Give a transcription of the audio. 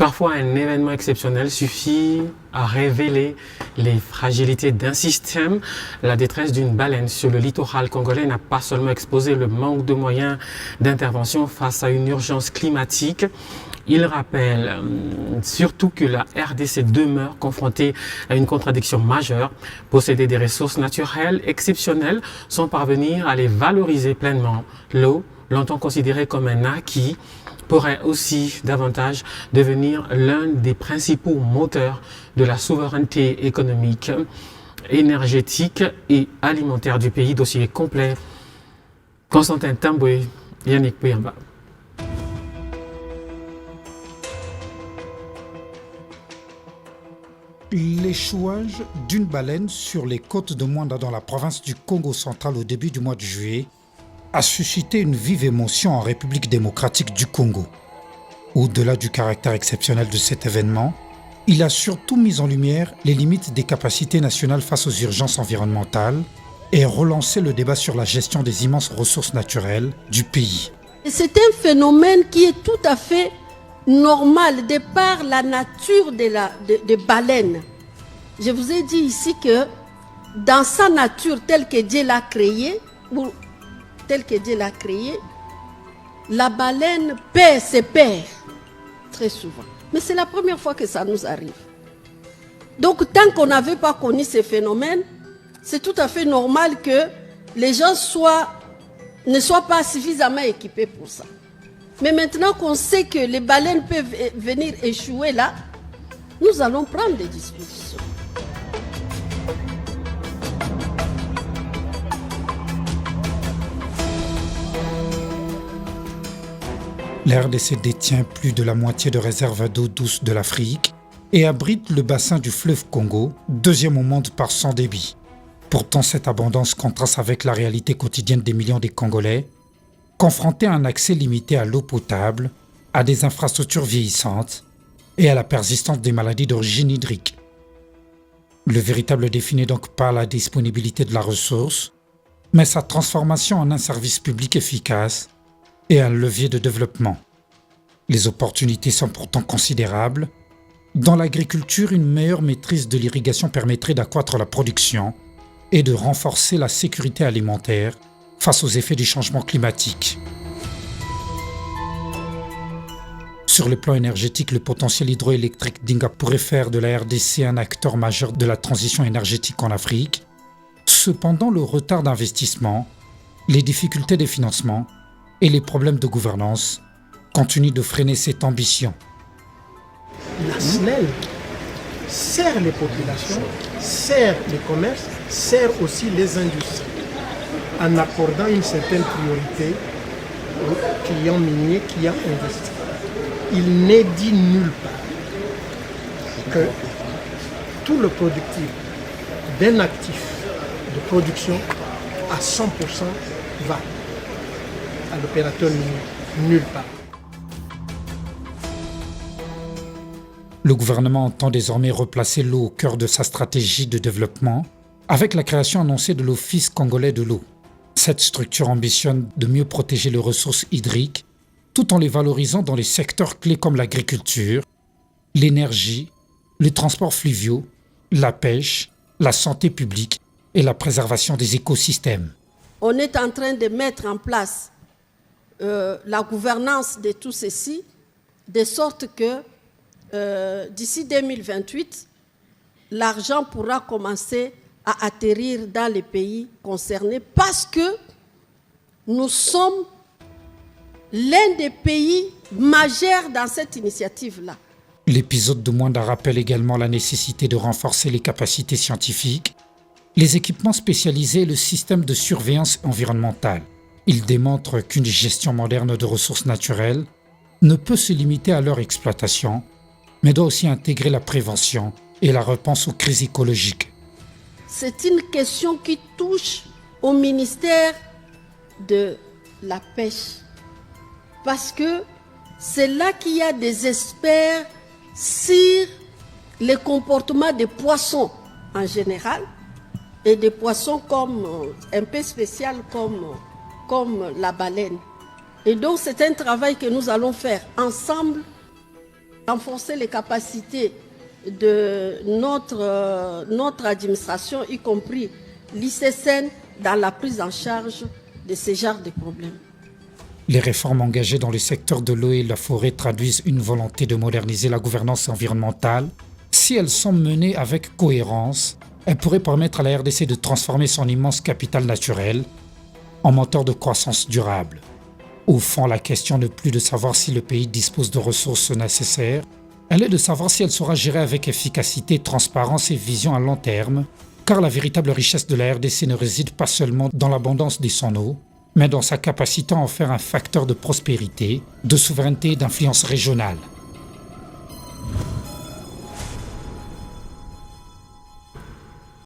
Parfois, un événement exceptionnel suffit à révéler les fragilités d'un système. La détresse d'une baleine sur le littoral congolais n'a pas seulement exposé le manque de moyens d'intervention face à une urgence climatique. Il rappelle surtout que la RDC demeure confrontée à une contradiction majeure, posséder des ressources naturelles exceptionnelles sans parvenir à les valoriser pleinement. L'eau, longtemps considérée comme un acquis, pourrait aussi davantage devenir l'un des principaux moteurs de la souveraineté économique, énergétique et alimentaire du pays. Dossier complet. Constantin Tamboué, Yannick Pouyamba. L'échouage d'une baleine sur les côtes de Mwanda dans la province du Congo central au début du mois de juillet a suscité une vive émotion en République démocratique du Congo. Au-delà du caractère exceptionnel de cet événement, il a surtout mis en lumière les limites des capacités nationales face aux urgences environnementales et relancé le débat sur la gestion des immenses ressources naturelles du pays. C'est un phénomène qui est tout à fait normal de par la nature des baleines. Je vous ai dit ici que dans sa nature telle que Dieu l'a créée, la baleine perd ses pères très souvent. Mais c'est la première fois que ça nous arrive. Donc tant qu'on n'avait pas connu ces phénomènes, c'est tout à fait normal que les gens ne soient pas suffisamment équipés pour ça. Mais maintenant qu'on sait que les baleines peuvent venir échouer là, nous allons prendre des dispositions. La RDC détient plus de la moitié de réserves d'eau douce de l'Afrique et abrite le bassin du fleuve Congo, deuxième au monde par son débit. Pourtant, cette abondance contraste avec la réalité quotidienne des millions de Congolais, confrontés à un accès limité à l'eau potable, à des infrastructures vieillissantes et à la persistance des maladies d'origine hydrique. Le véritable défi n'est donc pas la disponibilité de la ressource, mais sa transformation en un service public efficace et un levier de développement. Les opportunités sont pourtant considérables. Dans l'agriculture, une meilleure maîtrise de l'irrigation permettrait d'accroître la production et de renforcer la sécurité alimentaire face aux effets du changement climatique. Sur le plan énergétique, le potentiel hydroélectrique d'Inga pourrait faire de la RDC un acteur majeur de la transition énergétique en Afrique. Cependant, le retard d'investissement, les difficultés de financement et les problèmes de gouvernance continuent de freiner cette ambition. La SNEL sert les populations, sert les commerces, sert aussi les industries, en accordant une certaine priorité aux clients miniers qui ont investi. Il n'est dit nulle part que tout le productif d'un actif de production à 100% va à l'opérateur minier, nulle part. Le gouvernement entend désormais replacer l'eau au cœur de sa stratégie de développement avec la création annoncée de l'Office congolais de l'eau. Cette structure ambitionne de mieux protéger les ressources hydriques tout en les valorisant dans les secteurs clés comme l'agriculture, l'énergie, les transports fluviaux, la pêche, la santé publique et la préservation des écosystèmes. On est en train de mettre en place la gouvernance de tout ceci, de sorte que d'ici 2028, l'argent pourra commencer à atterrir dans les pays concernés parce que nous sommes l'un des pays majeurs dans cette initiative-là. L'épisode de Mwanda rappelle également la nécessité de renforcer les capacités scientifiques, les équipements spécialisés et le système de surveillance environnementale. Il démontre qu'une gestion moderne de ressources naturelles ne peut se limiter à leur exploitation, mais doit aussi intégrer la prévention et la réponse aux crises écologiques. C'est une question qui touche au ministère de la pêche. Parce que c'est là qu'il y a des experts sur les comportements des poissons en général et des poissons comme un peu spécial comme la baleine. Et donc c'est un travail que nous allons faire ensemble renforcer les capacités de notre administration, y compris l'ICSN, dans la prise en charge de ce genre de problèmes. Les réformes engagées dans le secteur de l'eau et de la forêt traduisent une volonté de moderniser la gouvernance environnementale. Si elles sont menées avec cohérence, elles pourraient permettre à la RDC de transformer son immense capital naturel en moteur de croissance durable. Au fond, la question n'est plus de savoir si le pays dispose de ressources nécessaires, elle est de savoir si elle saura gérer avec efficacité, transparence et vision à long terme, car la véritable richesse de la RDC ne réside pas seulement dans l'abondance de son eau, mais dans sa capacité à en faire un facteur de prospérité, de souveraineté et d'influence régionale.